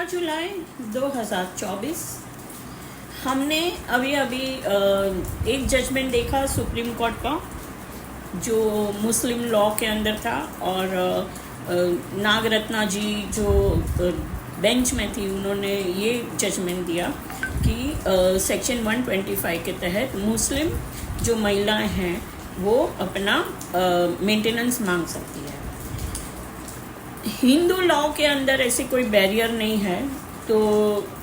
जुलाई 2024 हमने अभी एक जजमेंट देखा सुप्रीम कोर्ट का जो मुस्लिम लॉ के अंदर था और नागरत्ना जी जो बेंच में थी उन्होंने ये जजमेंट दिया कि सेक्शन 125 के तहत मुस्लिम जो महिलाएं हैं वो अपना मेंटेनेंस मांग सकती है। हिंदू लॉ के अंदर ऐसे कोई बैरियर नहीं है, तो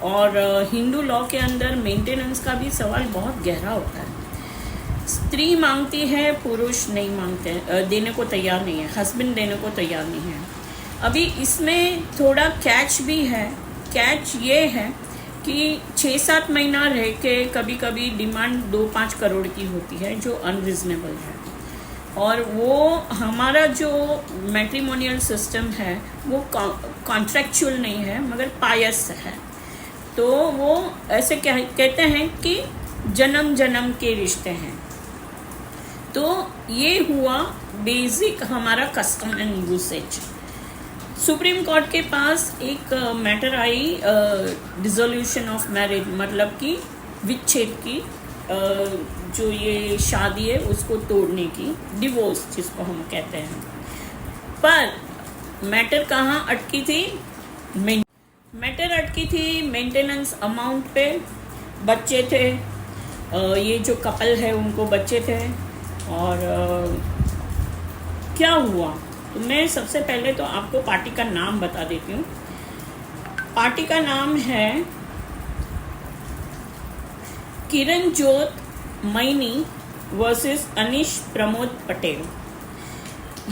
और हिंदू लॉ के अंदर मेंटेनेंस का भी सवाल बहुत गहरा होता है। स्त्री मांगती है, पुरुष नहीं मांगते, देने को तैयार नहीं है, हस्बैंड देने को तैयार नहीं है। अभी इसमें थोड़ा कैच भी है। कैच ये है कि 6-7 महीना रह के कभी कभी डिमांड 2-5 करोड़ की होती है जो अनरिजनेबल है, और वो हमारा जो मैट्रिमोनियल सिस्टम है वो कॉन्ट्रैक्चुअल नहीं है मगर पायस है। तो वो ऐसे कहते हैं कि जन्म जन्म के रिश्ते हैं। तो ये हुआ बेसिक हमारा custom and usage. Supreme court के पास एक matter I dissolution of marriage, मतलब कि विच्छेद की, जो ये शादी है उसको तोड़ने की, डिवोर्स जिसको हम कहते हैं। पर मैटर कहाँ अटकी थी? मैटर अटकी थी मेंटेनेंस अमाउंट पे। बच्चे थे, ये जो कपल है उनको बच्चे थे, और क्या हुआ? तो मैं सबसे पहले तो आपको पार्टी का नाम बता देती हूँ। पार्टी का नाम है किरणजोत मैनी वर्सेस अनीश प्रमोद पटेल।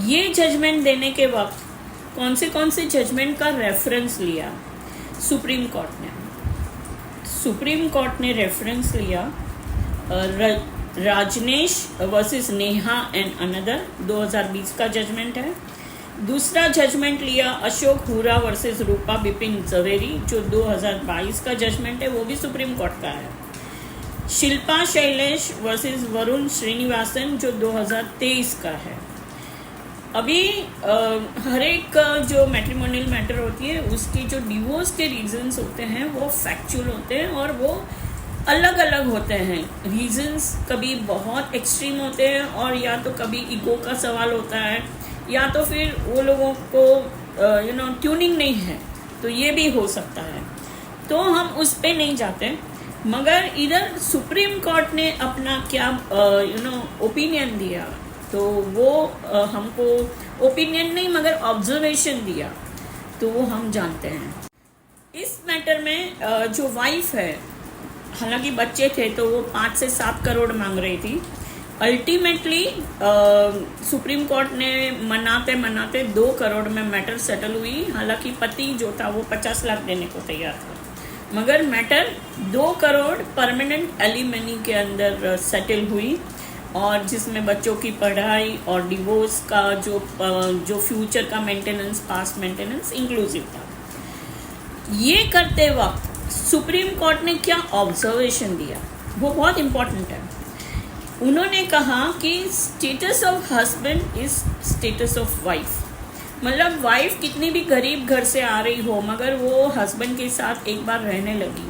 ये जजमेंट देने के वक्त कौन से जजमेंट का रेफरेंस लिया सुप्रीम कोर्ट ने? सुप्रीम कोर्ट ने रेफरेंस लिया राजनेश वर्सेस नेहा एंड अनदर 2020 का जजमेंट है। दूसरा जजमेंट लिया अशोक हुरा वर्सेस रूपा बिपिन जवेरी जो 2022 का जजमेंट है, वो भी सुप्रीम कोर्ट का है। शिल्पा शैलेश वर्सेस वरुण श्रीनिवासन जो 2023 का है। अभी हर एक जो मैट्रिमोनियल मैटर होती है उसकी जो डिवोर्स के रीजंस होते हैं वो फैक्चुअल होते हैं और वो अलग अलग होते हैं। रीजंस कभी बहुत एक्सट्रीम होते हैं, और या तो कभी ईगो का सवाल होता है, या तो फिर वो लोगों को ट्यूनिंग नहीं है, तो ये भी हो सकता है। तो हम उस पे नहीं जाते, मगर इधर सुप्रीम कोर्ट ने अपना क्या ओपिनियन दिया, तो वो हमको ओपिनियन नहीं मगर ऑब्जर्वेशन दिया, तो वो हम जानते हैं। इस मैटर में जो वाइफ है, हालांकि बच्चे थे तो वो 5 से 7 करोड़ मांग रही थी। अल्टीमेटली सुप्रीम कोर्ट ने मनाते 2 करोड़ में मैटर सेटल हुई। हालांकि पति जो था वो 50 लाख देने को तैयार था, मगर मैटर 2 करोड़ परमानेंट एलिमनी के अंदर सेटल हुई, और जिसमें बच्चों की पढ़ाई और डिवोर्स का जो फ्यूचर का मेंटेनेंस, पास्ट मेंटेनेंस इंक्लूसिव था। ये करते वक्त सुप्रीम कोर्ट ने क्या ऑब्जर्वेशन दिया वो बहुत इम्पोर्टेंट है। उन्होंने कहा कि status of husband is status of wife. मतलब वाइफ कितनी भी गरीब घर से आ रही हो, मगर वो हस्बैंड के साथ एक बार रहने लगी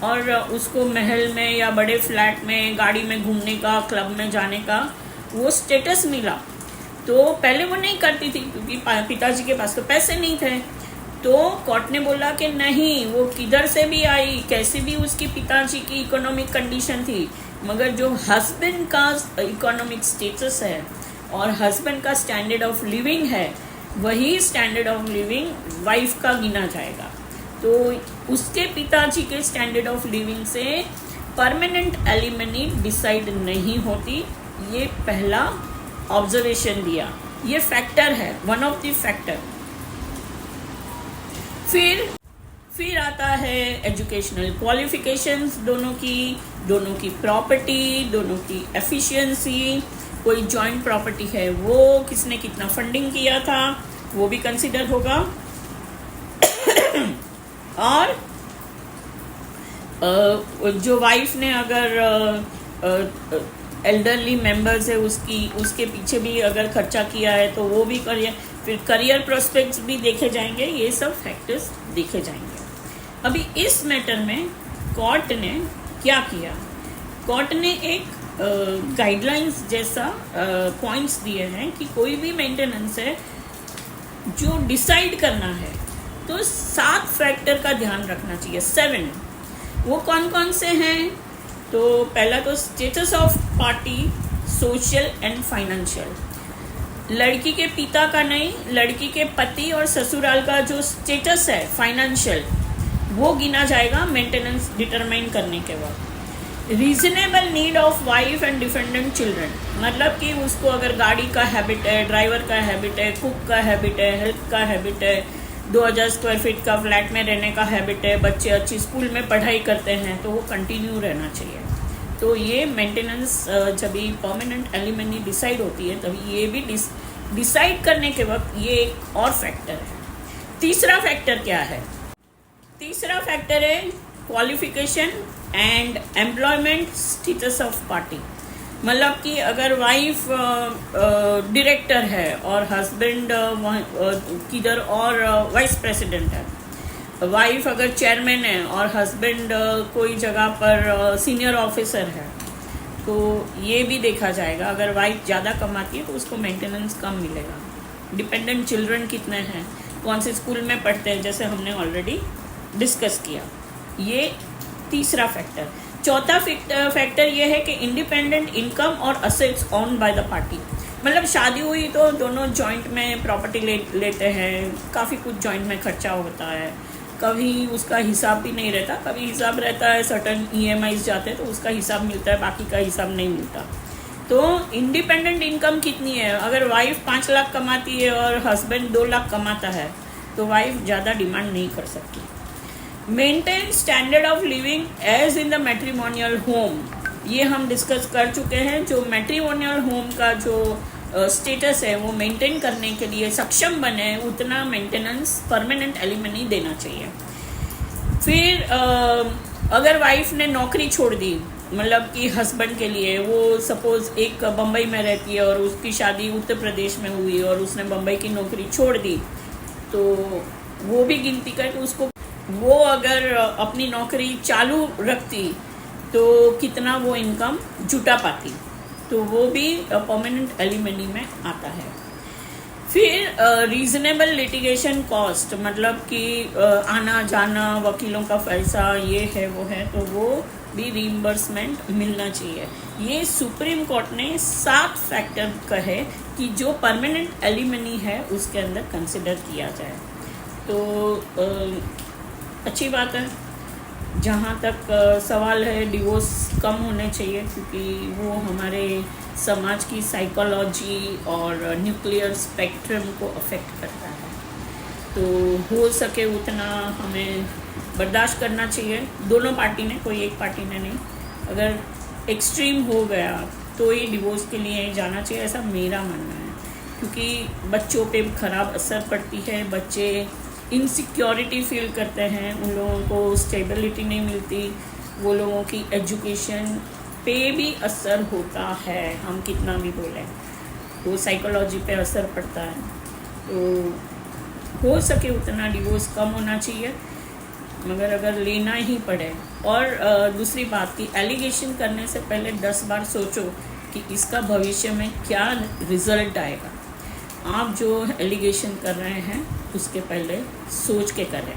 और उसको महल में या बड़े फ्लैट में, गाड़ी में घूमने का, क्लब में जाने का वो स्टेटस मिला। तो पहले वो नहीं करती थी क्योंकि पिताजी के पास तो पैसे नहीं थे। तो कोर्ट ने बोला कि नहीं, वो किधर से भी आई, कैसे भी उसकी पिताजी की इकोनॉमिक कंडीशन थी, मगर जो हस्बैंड का इकोनॉमिक स्टेटस है और हस्बैंड का स्टैंडर्ड ऑफ लिविंग है, वही स्टैंडर्ड ऑफ लिविंग वाइफ का गिना जाएगा। तो उसके पिताजी के स्टैंडर्ड ऑफ लिविंग से परमानेंट एलिमनी डिसाइड नहीं होती। ये पहला ऑब्जर्वेशन दिया, ये फैक्टर है, वन ऑफ द फैक्टर। फिर आता है एजुकेशनल क्वालिफिकेशंस दोनों की प्रॉपर्टी, दोनों की एफिशिएंसी, कोई जॉइंट प्रॉपर्टी है वो किसने कितना फंडिंग किया था वो भी कंसिडर होगा। और जो वाइफ ने अगर एल्डरली मेंबर्स है उसके पीछे भी अगर खर्चा किया है तो वो भी करिए। फिर करियर प्रोस्पेक्ट्स भी देखे जाएंगे, ये सब फैक्टर्स देखे जाएंगे। अभी इस मैटर में कोर्ट ने क्या किया, कोर्ट ने एक गाइडलाइंस जैसा पॉइंट्स दिए हैं कि कोई भी मेंटेनेंस है जो डिसाइड करना है तो 7 फैक्टर का ध्यान रखना चाहिए। 7 वो कौन कौन से हैं? तो पहला तो status of party, social and financial. लड़की के पिता का नहीं, लड़की के पति और ससुराल का जो स्टेटस है फाइनेंशियल, वो गिना जाएगा मेंटेनेंस डिटरमाइन करने के बाद। Reasonable need of wife and dependent children, मतलब कि उसको अगर गाड़ी का हैबिट है, ड्राइवर का हैबिट है, कुक का हैबिट है, हेल्थ का हैबिट है, 2000 स्क्वायर फीट का फ्लैट में रहने का हैबिट है, बच्चे अच्छी स्कूल में पढ़ाई करते हैं, तो वो कंटिन्यू रहना चाहिए। तो ये मेंटेनेंस जब भी परमानेंट एलिमेंट्री डिसाइड होती है तभी ये भी डिसाइड करने के वक्त ये एक और फैक्टर है। तीसरा फैक्टर क्या है? तीसरा फैक्टर है qualification and employment status of party. मतलब कि अगर वाइफ डायरेक्टर है और हस्बैंड किधर और वाइस प्रेसिडेंट है, वाइफ अगर चेयरमैन है और हस्बैंड कोई जगह पर सीनियर ऑफिसर है, तो ये भी देखा जाएगा। अगर वाइफ ज़्यादा कमाती है तो उसको मेंटेनेंस कम मिलेगा। डिपेंडेंट चिल्ड्रन कितने हैं, कौन से स्कूल में पढ़ते हैं, जैसे हमने ऑलरेडी डिस्कस किया। ये तीसरा फैक्टर। चौथा फैक्टर ये है कि इंडिपेंडेंट इनकम और assets owned by the party. मतलब शादी हुई तो दोनों जॉइंट में प्रॉपर्टी लेते हैं, काफ़ी कुछ जॉइंट में खर्चा होता है, कभी उसका हिसाब भी नहीं रहता, कभी हिसाब रहता है, सर्टन EMIs जाते हैं तो उसका हिसाब मिलता है, बाकी का हिसाब नहीं मिलता। तो इंडिपेंडेंट इनकम कितनी है? अगर वाइफ 5 लाख कमाती है और हस्बैंड 2 लाख कमाता है तो वाइफ ज़्यादा डिमांड नहीं कर सकती। Maintain standard of living as in the matrimonial home, ये हम डिस्कस कर चुके हैं। जो मैट्रिमोनियल होम का जो स्टेटस है वो मेंटेन करने के लिए सक्षम बने उतना मेंटेनेंस परमानेंट एलिमेंट्री देना चाहिए। फिर अगर वाइफ ने नौकरी छोड़ दी, मतलब कि हस्बैंड के लिए, वो सपोज एक बम्बई में रहती है और उसकी शादी उत्तर प्रदेश में हुई और उसने बम्बई की नौकरी छोड़ दी, तो वो भी गिनती करके उसको, वो अगर अपनी नौकरी चालू रखती तो कितना वो इनकम जुटा पाती, तो वो भी परमानेंट एलिमेंट्री में आता है। फिर रीजनेबल लिटिगेशन कॉस्ट, मतलब कि आना जाना, वकीलों का पैसा, ये है वो है, तो वो भी रीइंबर्समेंट मिलना चाहिए। ये सुप्रीम कोर्ट ने 7 फैक्टर कहे कि जो परमानेंट एलिमेंट्री है उसके अंदर कंसिडर किया जाए। तो अच्छी बात है। जहाँ तक सवाल है डिवोर्स कम होने चाहिए, क्योंकि वो हमारे समाज की साइकोलॉजी और न्यूक्लियर स्पेक्ट्रम को अफेक्ट करता है। तो हो सके उतना हमें बर्दाश्त करना चाहिए, दोनों पार्टी ने, कोई एक पार्टी ने नहीं। अगर एक्सट्रीम हो गया तो ये डिवोर्स के लिए जाना चाहिए, ऐसा मेरा मानना है। क्योंकि बच्चों पे ख़राब असर पड़ती है, बच्चे इनसिक्योरिटी फील करते हैं, उन लोगों को स्टेबिलिटी नहीं मिलती, वो लोगों की एजुकेशन पे भी असर होता है। हम कितना भी बोलें तो साइकोलॉजी पे असर पड़ता है। तो हो सके उतना डिवोर्स कम होना चाहिए, मगर अगर लेना ही पड़े। और दूसरी बात की, एलिगेशन करने से पहले 10 बार सोचो कि इसका भविष्य में क्या रिजल्ट आएगा। आप जो एलिगेशन कर रहे हैं उसके पहले सोच के करें।